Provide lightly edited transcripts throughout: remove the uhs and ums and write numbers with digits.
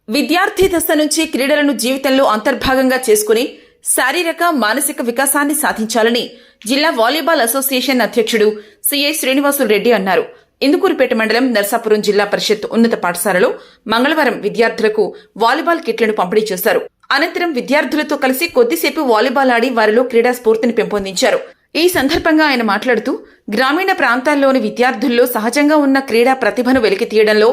విద్యార్థి దశ నుంచి క్రీడలను జీవితంలో అంతర్భాగంగా చేసుకుని శారీరక మానసిక వికాసాన్ని సాధించాలని జిల్లా వాలీబాల్ అసోసియేషన్ అధ్యక్షుడు సిఐ శ్రీనివాసులు రెడ్డి అన్నారు. ఇందుకూరుపేట మండలం నర్సాపురం జిల్లా పరిషత్ ఉన్నత పాఠశాలలో మంగళవారం విద్యార్థులకు వాలీబాల్ కిట్లను పంపిణీ చేశారు. అనంతరం విద్యార్థులతో కలిసి కొద్దిసేపు వాలీబాల్ ఆడి వారిలో క్రీడా స్ఫూర్తిని పెంపొందించారు. ఈ సందర్భంగా ఆయన మాట్లాడుతూ గ్రామీణ ప్రాంతాల్లోని విద్యార్థుల్లో సహజంగా ఉన్న క్రీడా ప్రతిభను వెలికితీయడంలో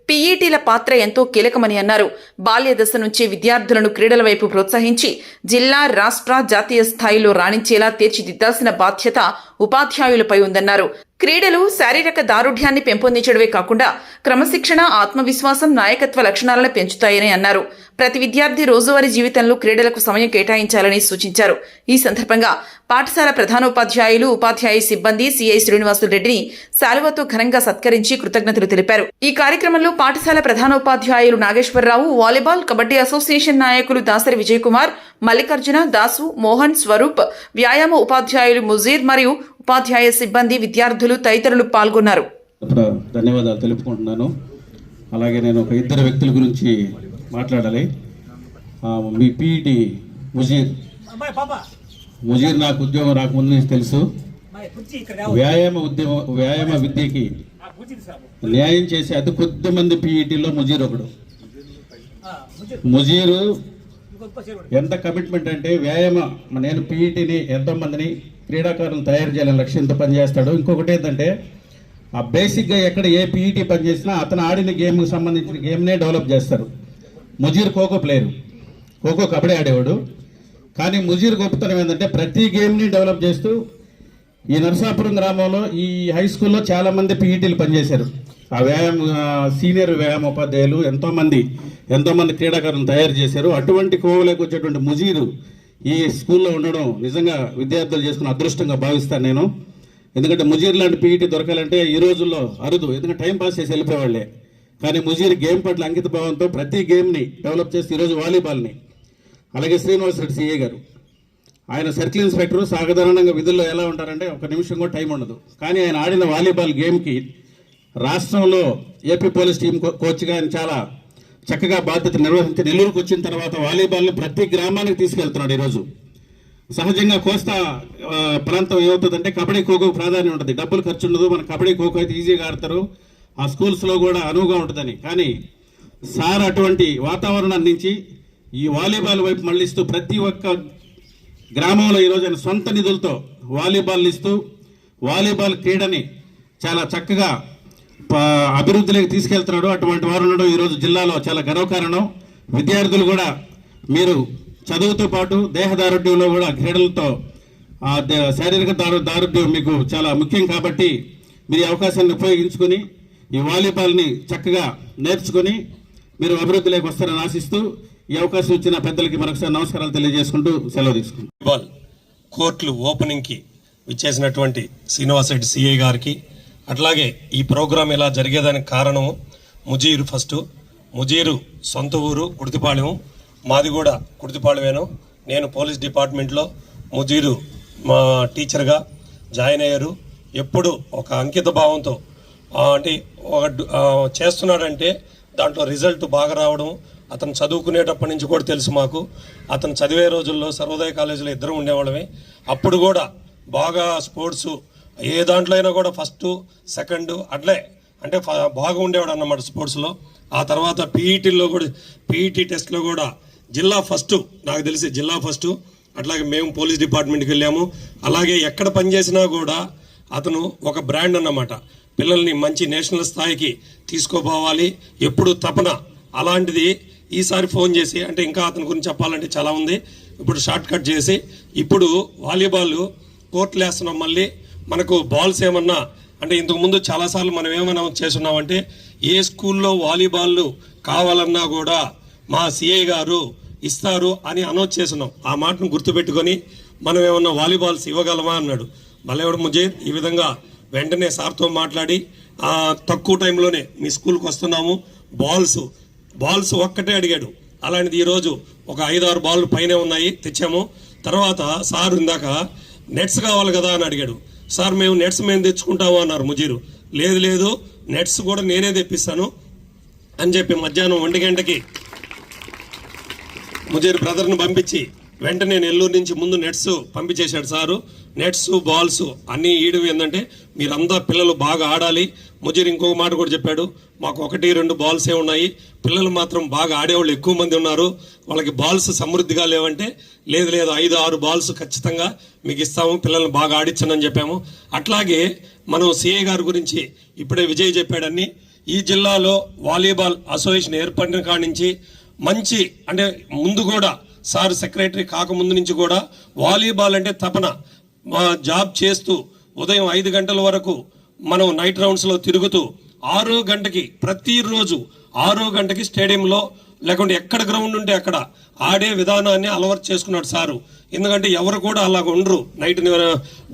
పీఈటీల పాత్ర ఎంతో కీలకమని అన్నారు. బాల్య దశ నుంచి విద్యార్థులను క్రీడల వైపు ప్రోత్సహించి జిల్లా, రాష్ట్ర, జాతీయ స్థాయిలో రాణించేలా తీర్చిదిద్దాల్సిన బాధ్యత ఉపాధ్యాయులపై ఉందన్నారు. క్రీడలు శారీరక దారుఢ్యాన్ని పెంపొందించడమే కాకుండా క్రమశిక్షణ, ఆత్మవిశ్వాసం, నాయకత్వ లక్షణాలను పెంచుతాయని అన్నారు. ప్రతి విద్యార్థి రోజువారీ జీవితంలో క్రీడలకు సమయం కేటాయించాలని సూచించారు. ఈ సందర్భంగా పాఠశాల ప్రధానోపాధ్యాయులు, ఉపాధ్యాయ సిబ్బంది సిఐ శ్రీనివాసులు రెడ్డిని శాలువాతో ఘనంగా సత్కరించి కృతజ్ఞతలు తెలిపారు. ఈ కార్యక్రమంలో పాఠశాల ప్రధానోపాధ్యాయులు నాగేశ్వరరావు, వాలీబాల్, కబడ్డీ అసోసియేషన్ నాయకులు దాసరి విజయకుమార్, మల్లికార్జున, దాసు, మోహన్, స్వరూప్, వ్యాయామ ఉపాధ్యాయులు ముజీర్ మరియు ఉపాధ్యాయ సిబ్బంది, విద్యార్థులు తదితరులు పాల్గొన్నారు. ధన్యవాదాలు తెలుపుకుంటున్నాను. అలాగే నేను ఒక ఇద్దరు వ్యక్తుల గురించి మాట్లాడాలి. మీ పీఈటీ ముజీర్ నాకు ఉద్యోగం రాకముందు నుంచి తెలుసు. వ్యాయామ విద్యకి న్యాయం చేసే అతి కొద్ది మంది పీఈటీలో ముజీర్ ఒకడు. ముజీరు ఎంత కమిట్మెంట్ అంటే నేను పీఈటీని ఎంతో మందిని క్రీడాకారులను తయారు చేయాలని లక్ష్యంతో పనిచేస్తాడు. ఇంకొకటి ఏంటంటే ఆ బేసిక్గా ఎక్కడ ఏ పీఈటీ పనిచేసినా అతను ఆడిన గేమ్కి సంబంధించిన గేమ్నే డెవలప్ చేస్తారు. ముజీర్ ఖోఖో ప్లేయరు, ఖోఖో కబడ్డీ ఆడేవాడు. కానీ ముజీర్ గొప్పతనం ఏంటంటే ప్రతి గేమ్ని డెవలప్ చేస్తూ ఈ నరసాపురం గ్రామంలో ఈ హై స్కూల్లో చాలామంది పీఈటీలు పనిచేశారు. ఆ సీనియర్ వ్యాయామ ఉపాధ్యాయులు ఎంతోమంది క్రీడాకారులను తయారు చేశారు. అటువంటి కోవలోకి వచ్చేటువంటి ముజీరు ఈ స్కూల్లో ఉండడం నిజంగా విద్యార్థులు చేసుకున్న అదృష్టంగా భావిస్తాను నేను. ఎందుకంటే ముజీర్ లాంటి పీఈటీ దొరకాలంటే ఈ రోజుల్లో అరుదు. ఎందుకంటే టైం పాస్ చేసి వెళ్ళిపోయేవాళ్లే. కానీ ముజీర్ గేమ్ పట్ల అంకిత భావంతో ప్రతి గేమ్ని డెవలప్ చేసి ఈరోజు వాలీబాల్ని, అలాగే శ్రీనివాస్ రెడ్డి సిఏ గారు, ఆయన సర్కిల్ ఇన్స్పెక్టర్, సాధారణంగా విధుల్లో ఎలా ఉంటారంటే ఒక నిమిషం కూడా టైం ఉండదు. కానీ ఆయన ఆడిన వాలీబాల్ గేమ్కి రాష్ట్రంలో ఏపీ పోలీస్ టీం కోచ్గా ఆయన చాలా చక్కగా బాధ్యత నిర్వహించి నెల్లూరుకు వచ్చిన తర్వాత వాలీబాల్ని ప్రతి గ్రామానికి తీసుకెళ్తున్నాడు. ఈరోజు సహజంగా కోస్తా ప్రాంతం ఏమవుతుందంటే కబడ్డీ, ఖోఖో ప్రాధాన్యం ఉంటుంది. డబ్బులు ఖర్చు ఉండదు. మన కబడ్డీ, ఖోఖో అయితే ఈజీగా ఆడతారు. ఆ స్కూల్స్లో కూడా అనువుగా ఉంటుందని. కానీ సార్ అటువంటి వాతావరణాన్ని నుంచి ఈ వాలీబాల్ వైపు మళ్ళిస్తూ ప్రతి ఒక్క గ్రామంలో ఈరోజు ఆయన సొంత నిధులతో వాలీబాల్ ఇస్తూ వాలీబాల్ క్రీడని చాలా చక్కగా అభివృద్ధిలోకి తీసుకెళ్తున్నాడు. అటువంటి వారు ఉండడం ఈరోజు జిల్లాలో చాలా గర్వకారణం. విద్యార్థులు కూడా మీరు చదువుతో పాటు దేహదారుఢ్యంలో కూడా క్రీడలతో శారీరక దారుఢ్యం మీకు చాలా ముఖ్యం. కాబట్టి మీరు ఈ అవకాశాన్ని ఉపయోగించుకొని ఈ వాలీబాల్ని చక్కగా నేర్చుకొని మీరు అభివృద్ధిలోకి వస్తారని ఆశిస్తూ ఈ అవకాశం ఇచ్చిన పెద్దలకి మరొకసారి నమస్కారాలు తెలియజేసుకుంటూ సెలవు తీసుకుంటాం. వాలీబాల్ కోర్టులు ఓపెనింగ్కి విచ్చేసినటువంటి శ్రీనివాస్ రెడ్డి సిఐ గారికి, అట్లాగే ఈ ప్రోగ్రాం ఇలా జరిగేదానికి కారణము ముజీరు సొంత ఊరు కుర్తిపాళెం, మాది కూడా కుర్తిపాళెమేను. నేను పోలీస్ డిపార్ట్మెంట్లో ముజీరు మా టీచర్గా జాయిన్ అయ్యారు. ఎప్పుడు ఒక అంకిత భావంతో అంటే చేస్తున్నాడంటే దాంట్లో రిజల్ట్ బాగా రావడం. అతను చదువుకునేటప్పటి నుంచి కూడా తెలుసు మాకు. అతను చదివే రోజుల్లో సర్వోదయ కాలేజీలో ఇద్దరు ఉండేవాళ్ళమే. అప్పుడు కూడా బాగా స్పోర్ట్స్ ఏ దాంట్లో అయినా కూడా ఫస్ట్, సెకండ్ అట్లే అంటే బాగా ఉండేవాడు అన్నమాట స్పోర్ట్స్లో. ఆ తర్వాత పీఈటీలో కూడా పీఈటీ టెస్ట్లో కూడా జిల్లా ఫస్ట్, నాకు తెలిసి జిల్లా ఫస్ట్. అట్లాగే మేము పోలీస్ డిపార్ట్మెంట్కి వెళ్ళాము. అలాగే ఎక్కడ పనిచేసినా కూడా అతను ఒక బ్రాండ్ అన్నమాట. పిల్లల్ని మంచి నేషనల్ స్థాయికి తీసుకోపోవాలి ఎప్పుడు తపన. అలాంటిది ఈసారి ఫోన్ చేసి, అంటే ఇంకా అతని గురించి చెప్పాలంటే చాలా ఉంది, ఇప్పుడు షార్ట్ కట్ చేసి ఇప్పుడు వాలీబాల్ కోర్టులు వేస్తున్నాం. మళ్ళీ మనకు బాల్స్ ఏమన్నా అంటే ఇంతకుముందు చాలాసార్లు మనం ఏమైనా చేస్తున్నామంటే ఏ స్కూల్లో వాలీబాల్ కావాలన్నా కూడా మా సిఐ గారు ఇస్తారు అని అనౌన్స్ చేస్తున్నాం. ఆ మాటను గుర్తుపెట్టుకొని మనం ఏమన్నా వాలీబాల్స్ ఇవ్వగలమా అన్నాడు. మళ్ళీ ముజీర్ ఈ విధంగా వెంటనే సార్తో మాట్లాడి తక్కువ టైంలోనే మీ స్కూల్కి వస్తున్నాము, బాల్స్ ఒక్కటే అడిగాడు. అలాంటిది ఈరోజు ఒక 5-6 బాల్ పైనే ఉన్నాయి, తెచ్చాము. తర్వాత సార్ ఇందాక నెట్స్ కావాలి కదా అని అడిగాడు. సార్ మేము తెచ్చుకుంటాము అన్నారు ముజీరు. లేదు నెట్స్ కూడా నేనే తెప్పిస్తాను అని చెప్పి మధ్యాహ్నం 1 గంటకి ముజీర్ బ్రదర్ను పంపించి వెంటనే నెల్లూరు నుంచి ముందు నెట్స్ పంపించేశాడు సారు. నెట్స్ బాల్స్ అన్నీ ఈడవి ఏంటంటే మీరంతా పిల్లలు బాగా ఆడాలి. ముజీర్ ఇంకొక మాట కూడా చెప్పాడు, మాకు 1-2 బాల్సే ఉన్నాయి, పిల్లలు మాత్రం బాగా ఆడేవాళ్ళు ఎక్కువ మంది ఉన్నారు, వాళ్ళకి బాల్స్ సమృద్ధిగా లేవంటే లేదు 5-6 బాల్స్ ఖచ్చితంగా మీకు ఇస్తాము, పిల్లల్ని బాగా ఆడించనని చెప్పాము. అట్లాగే మనం సిఐ గారి గురించి ఇప్పుడే విజయ్ చెప్పాడని, ఈ జిల్లాలో వాలీబాల్ అసోసియేషన్ ఏర్పడిన కాడి నుంచి మంచి అంటే ముందు కూడా సార్ సెక్రటరీ కాకముందు నుంచి కూడా వాలీబాల్ అంటే తపన. మా జాబ్ చేస్తూ ఉదయం 5 గంటల వరకు మనం నైట్ రౌండ్స్లో తిరుగుతూ 6 గంటకి ప్రతిరోజు 6 గంటకి స్టేడియంలో లేకుంటే ఎక్కడ గ్రౌండ్ ఉంటే అక్కడ ఆడే విధానాన్ని అలవాటు చేసుకున్నాడు సారు. ఎందుకంటే ఎవరు కూడా అలాగ ఉండరు, నైట్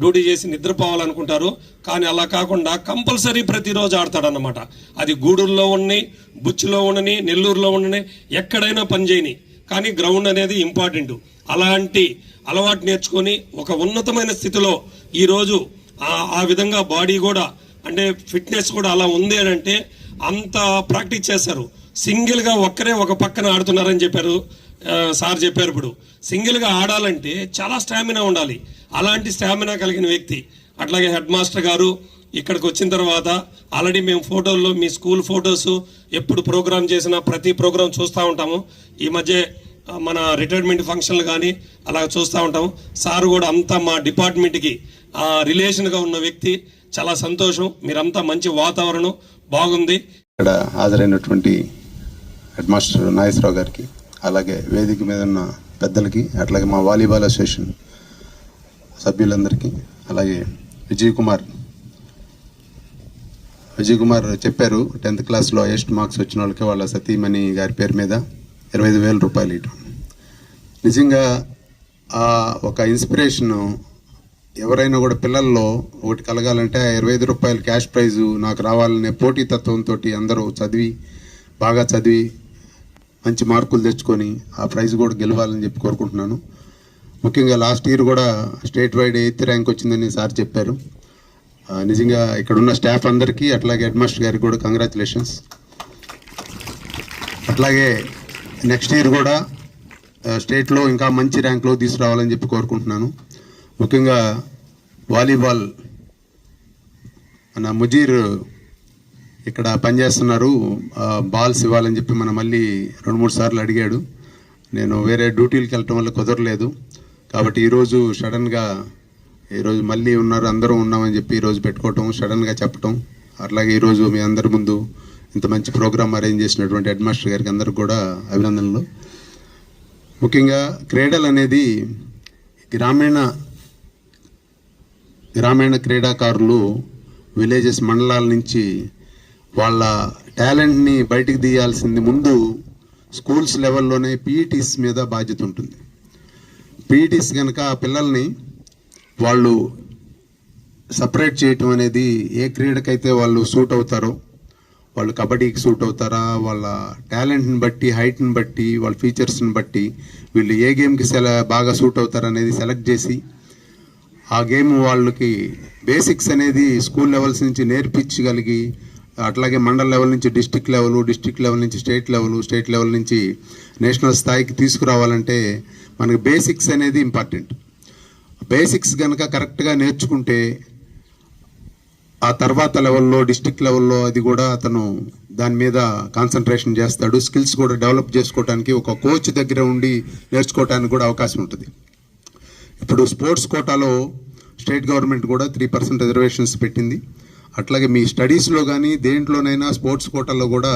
డ్యూటీ చేసి నిద్రపోవాలనుకుంటారు, కానీ అలా కాకుండా కంపల్సరీ ప్రతిరోజు ఆడతాడన్నమాట. అది గూడూరులో ఉండని, బుచ్చిలో ఉండని, నెల్లూరులో ఉండని, ఎక్కడైనా పని చేయని, కానీ గ్రౌండ్ అనేది ఇంపార్టెంట్. అలాంటి అలవాటు నేర్చుకొని ఒక ఉన్నతమైన స్థితిలో ఈరోజు ఆ విధంగా బాడీ కూడా అంటే ఫిట్నెస్ కూడా అలా ఉంది అని అంటే అంత ప్రాక్టీస్ చేశారు. సింగిల్గా ఒక్కరే ఒక పక్కన ఆడుతున్నారని చెప్పారు సార్ చెప్పారు. ఇప్పుడు సింగిల్గా ఆడాలంటే చాలా స్టామినా ఉండాలి, అలాంటి స్టామినా కలిగిన వ్యక్తి. అట్లాగే హెడ్ మాస్టర్ గారు ఇక్కడికి వచ్చిన తర్వాత ఆల్రెడీ మేము ఫోటోల్లో మీ స్కూల్ ఫొటోస్ ఎప్పుడు ప్రోగ్రామ్ చేసినా ప్రతి ప్రోగ్రామ్ చూస్తూ ఉంటాము. ఈ మధ్య మన రిటైర్మెంట్ ఫంక్షన్లు కానీ అలా చూస్తూ ఉంటాము. సార్ కూడా అంతా మా డిపార్ట్మెంట్కి రిలేషన్గా ఉన్న వ్యక్తి. చాలా సంతోషం, మీరంతా మంచి వాతావరణం బాగుంది. ఇక్కడ హాజరైనటువంటి హెడ్ మాస్టర్ నాగేశ్వరరావు గారికి, అలాగే వేదిక మీద ఉన్న పెద్దలకి, అట్లాగే మా వాలీబాల్ అసోసియేషన్ సభ్యులందరికీ, అలాగే విజయ్ కుమార్ చెప్పారు 10th క్లాస్లో హైయెస్ట్ మార్క్స్ వచ్చిన వాళ్ళకి వాళ్ళ సతీమణి గారి పేరు మీద 25,000 రూపాయలు ఇవ్వడం. నిజంగా ఒక ఇన్స్పిరేషను ఎవరైనా కూడా పిల్లల్లో ఒకటి కలగాలంటే 25 రూపాయలు క్యాష్ ప్రైజు నాకు రావాలనే పోటీతత్వంతో అందరూ బాగా చదివి మంచి మార్కులు తెచ్చుకొని ఆ ప్రైజ్ కూడా గెలవాలని చెప్పి కోరుకుంటున్నాను. ముఖ్యంగా లాస్ట్ ఇయర్ కూడా స్టేట్ వైడ్ 8th ర్యాంక్ వచ్చిందని సార్ చెప్పారు. నిజంగా ఇక్కడ ఉన్న స్టాఫ్ అందరికీ, అట్లాగే హెడ్ మాస్టర్ గారికి కూడా కంగ్రాచులేషన్స్. అట్లాగే నెక్స్ట్ ఇయర్ కూడా స్టేట్లో ఇంకా మంచి ర్యాంక్లో తీసుకురావాలని చెప్పి కోరుకుంటున్నాను. ముఖ్యంగా వాలీబాల్ మన ముజీర్ ఇక్కడ పనిచేస్తున్నారు, బాల్స్ ఇవ్వాలని చెప్పి మళ్ళీ 2-3 సార్లు అడిగాడు. నేను వేరే డ్యూటీలకు వెళ్ళటం వల్ల కుదరలేదు. కాబట్టి ఈరోజు సడన్గా ఈరోజు మళ్ళీ ఉన్నారు, అందరూ ఉన్నామని చెప్పి ఈరోజు పెట్టుకోవటం, సడన్గా చెప్పటం, అట్లాగే ఈరోజు మీ అందరి ముందు ఇంత మంచి ప్రోగ్రామ్ అరేంజ్ చేసినటువంటి హెడ్ మాస్టర్ గారికి అందరికి కూడా అభినందనలు. ముఖ్యంగా క్రీడలు అనేది గ్రామీణ క్రీడాకారులు విలేజెస్ మండలాల నుంచి వాళ్ళ టాలెంట్ని బయటికి తీయాల్సింది ముందు స్కూల్స్ లెవెల్లోనే పీఈటీస్ మీద బాధ్యత ఉంటుంది. పీఈటీస్ కనుక ఆ పిల్లల్ని వాళ్ళు సపరేట్ చేయటం అనేది, ఏ క్రీడకైతే వాళ్ళు సూట్ అవుతారో, వాళ్ళు కబడ్డీకి సూట్ అవుతారా, వాళ్ళ టాలెంట్ని బట్టి, హైట్ని బట్టి, వాళ్ళ ఫీచర్స్ని బట్టి వీళ్ళు ఏ గేమ్కి బాగా సూట్ అవుతారు అనేది సెలెక్ట్ చేసి ఆ గేమ్ వాళ్ళకి బేసిక్స్ అనేది స్కూల్ లెవెల్స్ నుంచి నేర్పించగలిగి, అట్లాగే మండల లెవెల్ నుంచి డిస్టిక్ లెవెల్ నుంచి స్టేట్ లెవెల్ నుంచి నేషనల్ స్థాయికి తీసుకురావాలంటే మనకి బేసిక్స్ అనేది ఇంపార్టెంట్. బేసిక్స్ కనుక కరెక్ట్గా నేర్చుకుంటే ఆ తర్వాత లెవెల్లో, డిస్టిక్ లెవెల్లో అది కూడా అతను దాని మీద కాన్సన్ట్రేషన్ చేస్తాడు. స్కిల్స్ కూడా డెవలప్ చేసుకోవడానికి ఒక కోచ్ దగ్గర ఉండి నేర్చుకోవడానికి కూడా అవకాశం ఉంటుంది. ఇప్పుడు స్పోర్ట్స్ కోటాలో స్టేట్ గవర్నమెంట్ కూడా 3% రిజర్వేషన్స్ పెట్టింది. అట్లాగే మీ స్టడీస్లో కానీ దేంట్లోనైనా స్పోర్ట్స్ కోటాలో కూడా,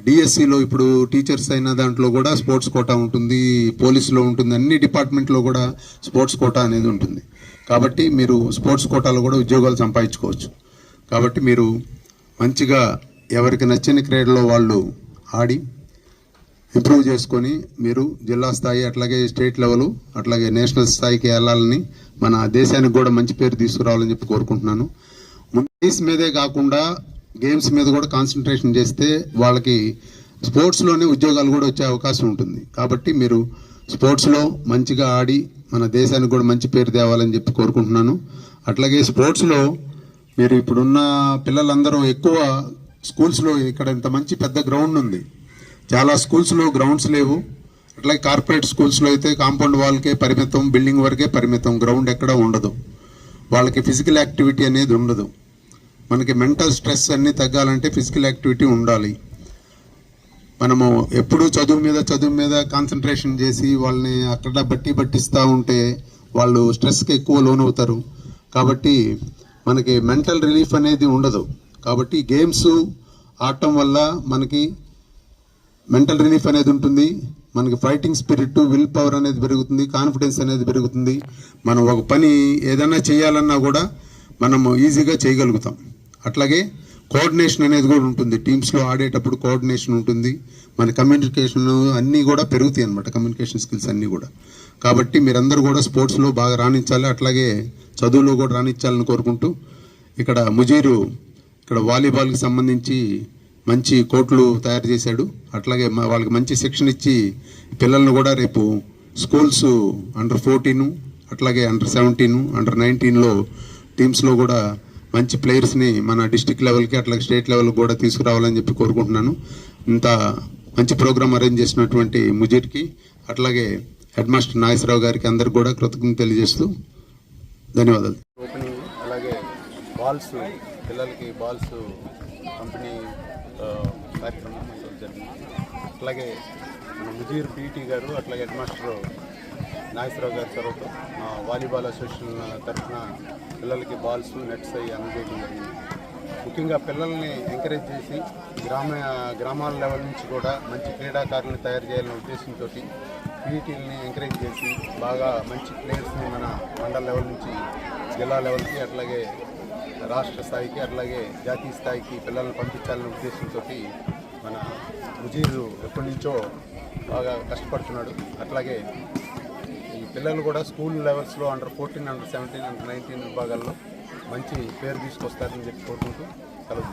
డిఎస్సిలో ఇప్పుడు టీచర్స్ అయిన దాంట్లో కూడా స్పోర్ట్స్ కోటా ఉంటుంది, పోలీసులో ఉంటుంది, అన్ని డిపార్ట్మెంట్లో కూడా స్పోర్ట్స్ కోటా అనేది ఉంటుంది. కాబట్టి మీరు స్పోర్ట్స్ కోటాలో కూడా ఉద్యోగాలు సంపాదించుకోవచ్చు. కాబట్టి మీరు మంచిగా ఎవరికి నచ్చిన క్రీడలో వాళ్ళు ఆడి ఇంప్రూవ్ చేసుకొని మీరు జిల్లా స్థాయి, అట్లాగే స్టేట్ లెవెల్, అట్లాగే నేషనల్ స్థాయికి వెళ్ళాలని, మన దేశానికి కూడా మంచి పేరు తీసుకురావాలని చెప్పి కోరుకుంటున్నాను. గేమ్స్ మీదే కాకుండా గేమ్స్ మీద కూడా కాన్సన్ట్రేషన్ చేస్తే వాళ్ళకి స్పోర్ట్స్లోనే ఉద్యోగాలు కూడా వచ్చే అవకాశం ఉంటుంది. కాబట్టి మీరు స్పోర్ట్స్లో మంచిగా ఆడి మన దేశానికి కూడా మంచి పేరు తేవాలని చెప్పి కోరుకుంటున్నాను. అట్లాగే స్పోర్ట్స్లో మీరు ఇప్పుడున్న పిల్లలందరూ ఎక్కువ స్కూల్స్లో, ఇక్కడ ఇంత మంచి పెద్ద గ్రౌండ్ ఉంది, చాలా స్కూల్స్లో గ్రౌండ్స్ లేవు. అట్లాగే కార్పొరేట్ స్కూల్స్లో అయితే కాంపౌండ్ వాల్కే పరిమితం, బిల్డింగ్ వరకే పరిమితం, గ్రౌండ్ ఎక్కడ ఉండదు. వాళ్ళకి ఫిజికల్ యాక్టివిటీ అనేది ఉండదు. మనకి మెంటల్ స్ట్రెస్ అన్నీ తగ్గాలంటే ఫిజికల్ యాక్టివిటీ ఉండాలి. మనము ఎప్పుడూ చదువు మీద కాన్సన్ట్రేషన్ చేసి వాళ్ళని అక్కడ బట్టిస్తూ ఉంటే వాళ్ళు స్ట్రెస్కి ఎక్కువ లోనవుతారు. కాబట్టి మనకి మెంటల్ రిలీఫ్ అనేది ఉండదు. కాబట్టి గేమ్స్ ఆడటం వల్ల మనకి మెంటల్ రిలీఫ్ అనేది ఉంటుంది. మనకి ఫైటింగ్ స్పిరిట్, విల్ పవర్ అనేది పెరుగుతుంది, కాన్ఫిడెన్స్ అనేది పెరుగుతుంది. మనం ఒక పని ఏదైనా చేయాలన్నా కూడా మనము ఈజీగా చేయగలుగుతాం. అట్లాగే కోఆర్డినేషన్ అనేది కూడా ఉంటుంది. టీమ్స్లో ఆడేటప్పుడు కోఆర్డినేషన్ ఉంటుంది. మన కమ్యూనికేషన్ అన్నీ కూడా పెరుగుతాయి అన్నమాట, కమ్యూనికేషన్ స్కిల్స్ అన్నీ కూడా. కాబట్టి మీరందరూ కూడా స్పోర్ట్స్లో బాగా రాణించాలి, అట్లాగే చదువులో కూడా రాణించాలని కోరుకుంటూ ఇక్కడ ముజీరు ఇక్కడ వాలీబాల్కి సంబంధించి మంచి కోర్టులు తయారు చేశాడు. అట్లాగే వాళ్ళకి మంచి శిక్షణ ఇచ్చి పిల్లలను కూడా రేపు స్కూల్స్ అండర్ 14, అట్లాగే అండర్ 17, అండర్ 19లో టీమ్స్లో కూడా మంచి ప్లేయర్స్ని మన డిస్టిక్ లెవెల్కి అట్లాగే స్టేట్ లెవెల్కి కూడా తీసుకురావాలని చెప్పి కోరుకుంటున్నాను. ఇంత మంచి ప్రోగ్రామ్ అరేంజ్ చేసినటువంటి ముజీర్కి అట్లాగే హెడ్ మాస్టర్ నాగేశ్వరరావు గారికి అందరికి కూడా కృతజ్ఞతలు తెలియజేస్తూ ధన్యవాదాలు. ఓపెనింగ్ అలాగే బాల్స్, పిల్లలకి బాల్స్ పంపిణీ కార్యక్రమం జరిగింది. అట్లాగే మన ముజీర్ పీటీ గారు అట్లాగే హెడ్ మాస్టర్ నాగేశ్వరరావు గారి చొరవతో వాలీబాల్ అసోసియేషన్ తరఫున పిల్లలకి బాల్స్, నెట్స్ అవి అందజేయడం జరిగింది. ముఖ్యంగా పిల్లల్ని ఎంకరేజ్ చేసి గ్రామాల లెవెల్ నుంచి కూడా మంచి క్రీడాకారులను తయారు చేయాలనే ఉద్దేశంతో పీటీలని ఎంకరేజ్ చేసి బాగా మంచి ప్లేయర్స్ని మన మండల లెవెల్ నుంచి జిల్లా లెవెల్కి అట్లాగే రాష్ట్ర స్థాయికి అట్లాగే జాతీయ స్థాయికి పిల్లల్ని పంపించాలనే ఉద్దేశంతో మన ముజీరు ఎప్పటి నుంచో బాగా కష్టపడుతున్నాడు. అట్లాగే ఈ పిల్లలు కూడా స్కూల్ లెవెల్స్లో అండర్ 14, అండర్ 17, అండర్ 19 విభాగాల్లో మంచి పేరు తీసుకొస్తారని చెప్పి కోరుకుంటూ సెలవు.